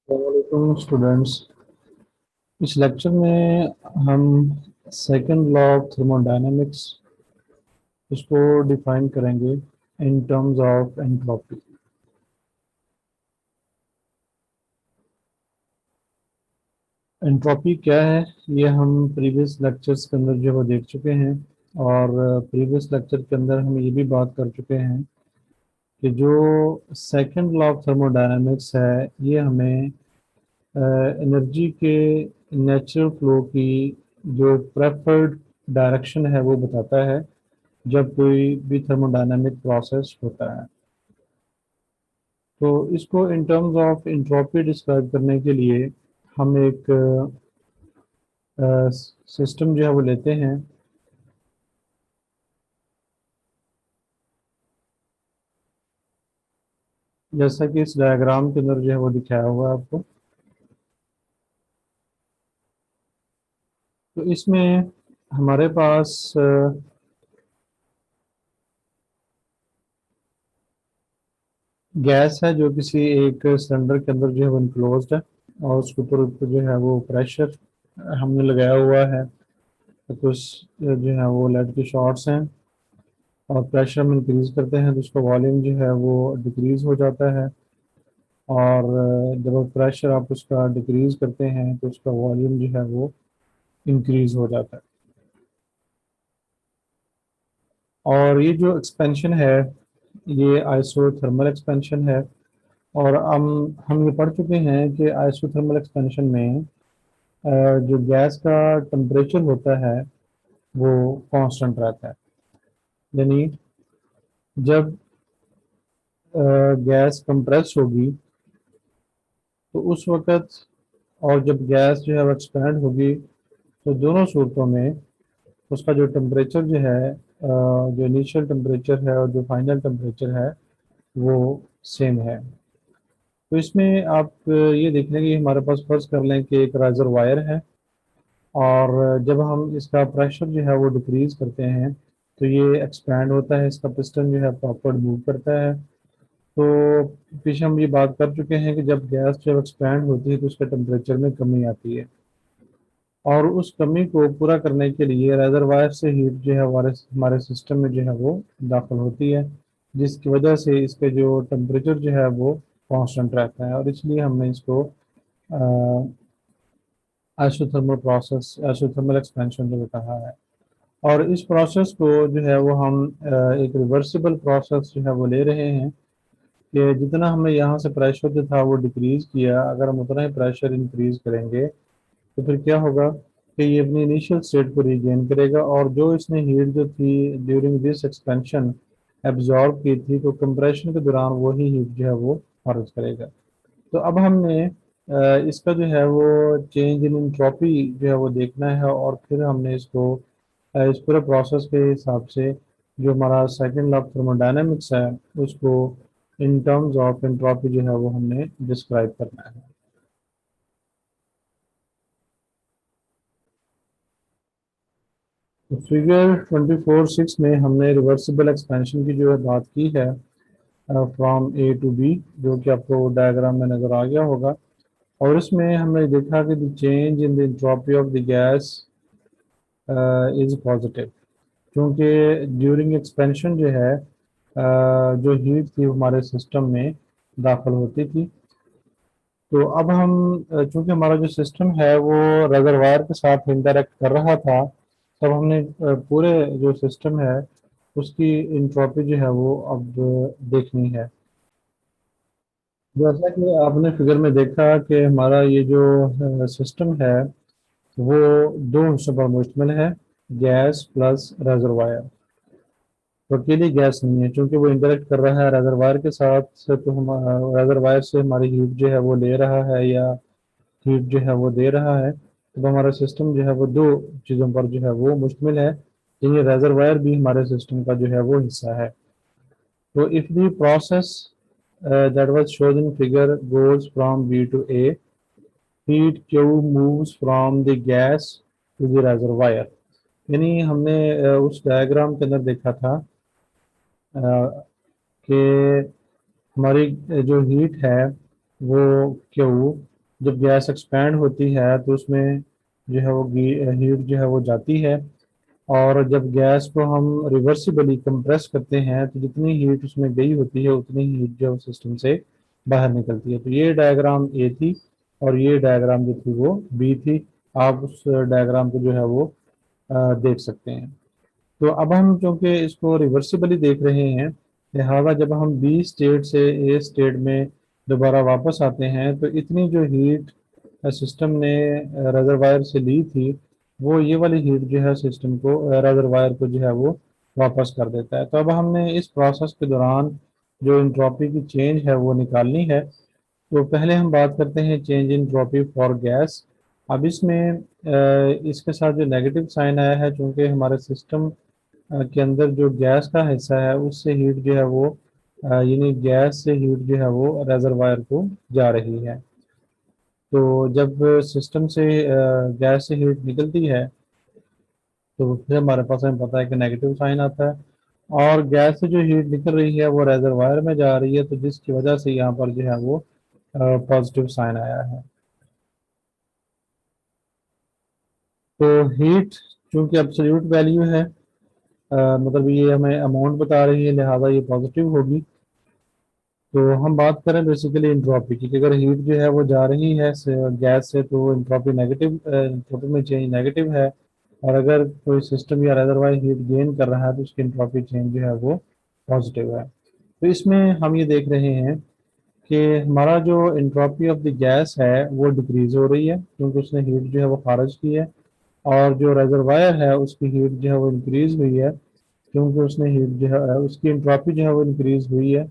वालेकुम स्टूडेंट्स। इस लेक्चर में हम सेकंड लॉ ऑफ थर्मोडायनेमिक्स इसको डिफाइन करेंगे in terms of entropy. Entropy क्या है ये हम प्रीवियस लेक्चर्स के अंदर जो है वो देख चुके हैं। और प्रीवियस लेक्चर के अंदर हम ये भी बात कर चुके हैं कि जो सेकंड लॉ ऑफ थर्मोडायनेमिक्स है ये हमें एनर्जी के नेचुरल फ्लो की जो प्रेफर्ड डायरेक्शन है वो बताता है जब कोई भी थर्मोडायनामिक प्रोसेस होता है। तो इसको in terms of entropy describe करने के लिए हम एक सिस्टम जो है वो लेते हैं। जैसा कि इस डायग्राम के अंदर जो है वो दिखाया हुआ है आपको। तो इसमें हमारे पास गैस है जो किसी एक सिलेंडर के अंदर जो है वो इनक्लोज्ड है, और उसके ऊपर जो है वो प्रेशर हमने लगाया हुआ है। तो कुछ जो है वो लेड के शॉर्ट्स हैं, और प्रेशर हम इंक्रीज करते हैं तो उसका वॉल्यूम जो है वो डिक्रीज हो जाता है। और जब प्रेशर आप उसका डिक्रीज करते हैं तो उसका वॉल्यूम जो है वो इंक्रीज हो जाता है। और ये जो एक्सपेंशन है ये आइसोथर्मल एक्सपेंशन है। और हम ये पढ़ चुके हैं कि आइसोथर्मल एक्सपेंशन में जो गैस का टेम्परेचर होता है वो कांस्टेंट रहता है। यानी जब गैस कंप्रेस होगी तो उस वक़्त, और जब गैस जो है वो एक्सपैंड होगी, तो दोनों सूरतों में उसका जो टेम्परेचर जो है, जो इनिशियल टेम्परेचर है और जो फाइनल टेम्परेचर है वो सेम है। तो इसमें आप ये देख लें कि हमारे पास फर्ज कर लें कि एक राइजर वायर है, और जब हम इसका प्रेशर जो है वो डिक्रीज करते हैं तो ये एक्सपैंड होता है, इसका पिस्टन जो है प्रॉपर मूव करता है। तो पीछे हम ये बात कर चुके हैं कि जब गैस जब एक्सपैंड होती है तो उसके टेम्परेचर में कमी आती है, और उस कमी को पूरा करने के लिए रेजरवायर से हीट जो है हमारे हमारे सिस्टम में जो है वो दाखिल होती है, जिसकी वजह से इसके जो टेम्परेचर जो है वो कांस्टेंट रहता है, और इसलिए हमने इसको आइसोथर्मल प्रोसेस, आइसोथर्मल एक्सपेंशन जो कहा है। और इस प्रोसेस को जो है वो हम एक रिवर्सिबल प्रोसेस जो है वो ले रहे हैं कि जितना हमने यहाँ से प्रेशर जो था वो डिक्रीज किया, अगर हम उतना ही प्रेशर इंक्रीज करेंगे तो फिर क्या होगा कि ये अपनी इनिशियल स्टेट को रीगेन करेगा, और जो इसने हीट जो थी ड्यूरिंग दिस एक्सपेंशन एब्जॉर्ब की थी, तो कंप्रेशन के दौरान वही हीट जो है वो खारिज करेगा। तो अब हमने इसका जो है वो चेंज इन इंट्रोपी जो है वो देखना है, और फिर हमने इसको इस पूरे प्रोसेस के हिसाब से जो हमारा सेकंड लॉ ऑफ थर्मोडायनेमिक्स है उसको इन टर्म्स ऑफ एंट्रोपी जो है वो हमने डिस्क्राइब करना है। तो फिगर 24.6 में हमने रिवर्सिबल एक्सपेंशन की जो है बात की है, फ्रॉम ए टू बी, जो कि आपको डायग्राम में नज़र आ गया होगा। और इसमें हमने देखा कि the change in the entropy of the gas is positive, क्योंकि ड्यूरिंग एक्सपेंशन जो है जो हीट थी वो हमारे सिस्टम में दाखिल होती थी। तो अब हम चूंकि हमारा जो सिस्टम है वो रिजर्वायर के साथ इंटरेक्ट कर रहा था, तब हमने पूरे जो सिस्टम है उसकी इंट्रोपी जो है वो अब देखनी है। जैसा कि आपने फिगर में देखा कि हमारा ये जो सिस्टम है वो दो हिस्सों पर मुश्तमिल है, गैस प्लस रेजरवायर। तो अकेली गैस नहीं है, क्योंकि वो इंटरेक्ट कर रहा है रेजरवायर के साथ से, तो हम रेजरवायर से हमारी हीट जो है वो ले रहा है या हीट जो है वो दे रहा है। तो हमारा सिस्टम जो है वो दो चीज़ों पर जो है वो मुश्तमिल है, यानी रेजरवायर भी हमारे सिस्टम का जो है वो हिस्सा है। तो if the process that was shown in figure goes from B to A, heat Q moves from the gas to the reservoir। यानी हमने उस डायग्राम के अंदर देखा था कि हमारी जो हीट है वो Q जब गैस एक्सपैंड होती है तो उसमें जो है वो हीट जो है वो जाती है, और जब गैस को हम रिवर्सिबली कंप्रेस करते हैं तो जितनी हीट उसमें गई होती है उतनी हीट जो सिस्टम से बाहर निकलती है। तो ये डायग्राम ए थी और ये डायग्राम जो थी वो बी थी। आप उस डायग्राम को जो है वो देख सकते हैं। तो अब हम चूंकि इसको रिवर्सिबली देख रहे हैं, लिहाजा जब हम बी स्टेट से ए स्टेट में दोबारा वापस आते हैं तो इतनी जो हीट सिस्टम ने रिजर्वायर से ली थी, वो ये वाली हीट जो है सिस्टम को रिजर्वायर को जो है वो वापस कर देता है। तो अब हमने इस प्रोसेस के दौरान जो इंट्रॉपी की चेंज है वो निकालनी है। तो पहले हम बात करते हैं change in entropy for gas. अब इसमें इसके साथ जो नेगेटिव साइन आया है, चूंकि हमारे सिस्टम के अंदर जो गैस का हिस्सा है उससे हीट जो है वो यानी गैस से हीट जो है वो रेजरवायर को जा रही है। तो जब सिस्टम से गैस से हीट निकलती है तो फिर हमारे पास हमें पता है कि नेगेटिव साइन आता है, और गैस से जो हीट निकल रही है वो रेजरवायर में जा रही है, तो जिसकी वजह से यहाँ पर जो है वो पॉजिटिव साइन आया है। तो हीट चूंकि एब्सोल्यूट वैल्यू है, मतलब ये हमें अमाउंट बता रही है, लिहाजा ये पॉजिटिव होगी। तो हम बात करें बेसिकली इंट्रॉपी की, कि अगर हीट जो है वो जा रही है गैस से तो इंट्रॉपी नेगेटिव, इंट्रॉपी में चेंज नेगेटिव है। और अगर कोई सिस्टम या अदरवाइज हीट गेन कर रहा है तो उसकी इंट्रॉपी चेंज जो है वो पॉजिटिव है। तो इसमें हम ये देख रहे हैं कि हमारा जो इंट्रॉपी ऑफ द गैस है वो डिक्रीज हो रही है क्योंकि उसने हीट जो है वो खारिज की है, और जो रेजरवायर है उसकी हीट जो है वो इंक्रीज हुई है क्योंकि उसने हीट जो है उसकी इंट्रॉपी जो है वो इंक्रीज हुई है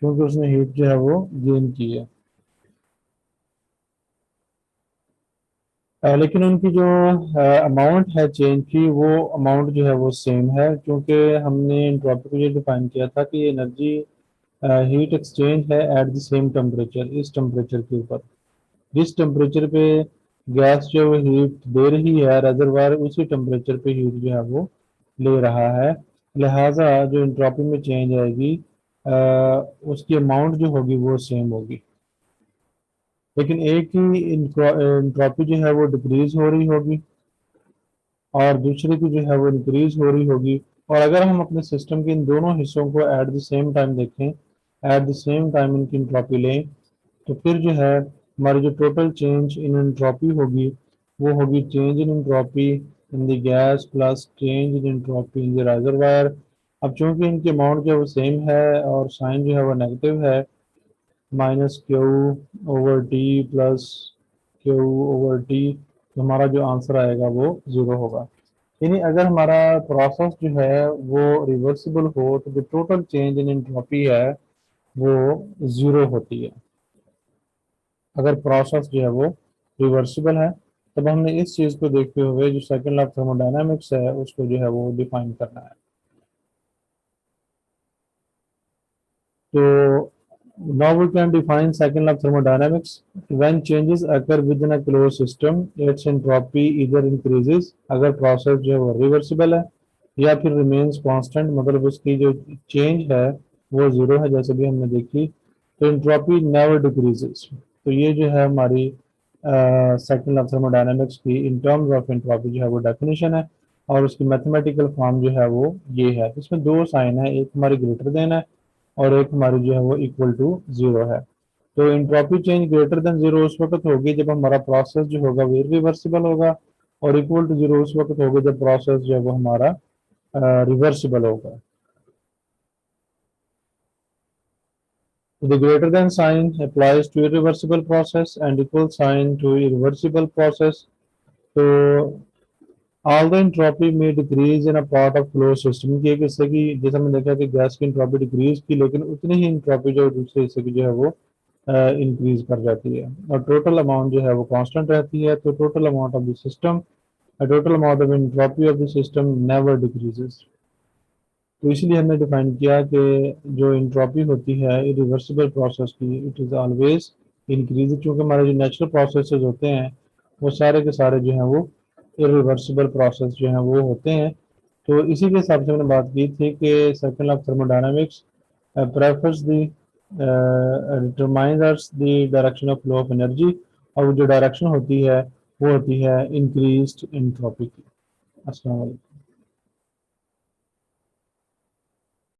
क्योंकि उसने हीट जो है वो गेन की है। लेकिन उनकी जो अमाउंट है चेंज की, वो अमाउंट जो है वो सेम है, क्योंकि हमने इंट्रॉपी को ये डिफाइन किया था कि एनर्जी हीट एक्सचेंज है एट द सेम टेम्परेचर, इस टेम्परेचर के ऊपर जिस टेम्परेचर पे गैस जो हीट दे रही है रेजरवायर उसी टेम्परेचर पे हीट जो है वो ले रहा है। लिहाजा जो इंट्रॉपी में चेंज आएगी अ, उसकी अमाउंट जो होगी वो सेम होगी, लेकिन एक ही इंट्रॉपी जो है वो डिक्रीज हो रही होगी और दूसरे की जो है वो इंक्रीज हो रही होगी। और अगर हम अपने सिस्टम के इन दोनों हिस्सों को एट द सेम टाइम देखें, एट द सेम टाइम इनकी इंट्रॉपी लें, तो फिर जो है हमारी जो टोटल चेंज इन एंट्रोपी होगी वो होगी change in entropy in the gas plus change in entropy in the reservoir. अब चूंकि इनकी अमाउंट जो है वो सेम है और साइन जो है वो नेगेटिव है, minus Q over T plus Q over T, तो हमारा जो आंसर आएगा वो ज़ीरो होगा। यानी अगर हमारा प्रोसेस जो है वो रिवर्सिबल हो तो जो टोटल चेंज इन एंट्रोपी है वो ज़ीरो होती है। अगर प्रोसेस जो है वो रिवर्सिबल है तब हमने इस चीज़ को देखते हुए जो सेकंड लॉ ऑफ थर्मोडायनामिक्स है उसको जो है वो डिफाइन करना है। तो now we can define second law of thermodynamics. When changes occur within a closed system, its entropy either increases अगर प्रोसेस जो है वो रिवर्सिबल है, या फिर remains constant मतलब उसकी जो चेंज है वो जीरो है जैसे भी हमने देखी, तो एंट्रोपी नेवर डिक्रीजेस। तो ये जो है हमारी सेकंड लॉ ऑफ थर्मोडायनामिक्स की इन टर्म्स ऑफ एंट्रोपी जो है वो डेफिनेशन है, और उसकी मैथमेटिकल फॉर्म जो है वो ये है। तो इसमें दो साइन है, एक हमारी ग्रेटर देन है और एक हमारी जो है वो इक्वल टू जीरो है। तो entropy change greater than zero उस वक्त होगी जब हमारा प्रोसेस जो होगा वो रिवर्सिबल होगा, और इक्वल टू जीरो उस वक्त होगा जब प्रोसेस जो है वो हमारा रिवर्सिबल होगा। तो the greater than sign applies to irreversible process and equal sign to irreversible process. तो ऑल द इंट्रोपी में decrease in a part of close system की एक हिस्से की, जैसे हमने देखा कि गैस की इंट्रोपी डिक्रीज की, लेकिन उतनी ही इंट्रोपी जो दूसरे हिस्से की जो है वो इंक्रीज कर जाती है, और टोटल अमाउंट जो है वो कांस्टेंट रहती है। तो total amount of the system, total amount of entropy of the system never decreases. तो इसलिए हमने डिफाइन किया कि जो एंट्रोपी होती है इरिवर्सिबल प्रोसेस की, इट इज़ ऑलवेज इंक्रीज, क्योंकि हमारे जो नेचुरल प्रोसेसेस होते हैं वो सारे के सारे जो हैं वो इरिवर्सिबल प्रोसेस जो हैं वो होते हैं। तो इसी के हिसाब से मैंने बात की थी कि second law of thermodynamics prefers the determines the direction of flow of energy, और जो डायरेक्शन होती है वो होती है इंक्रीज्ड एंट्रोपी की। अस्सलाम वालेकुम।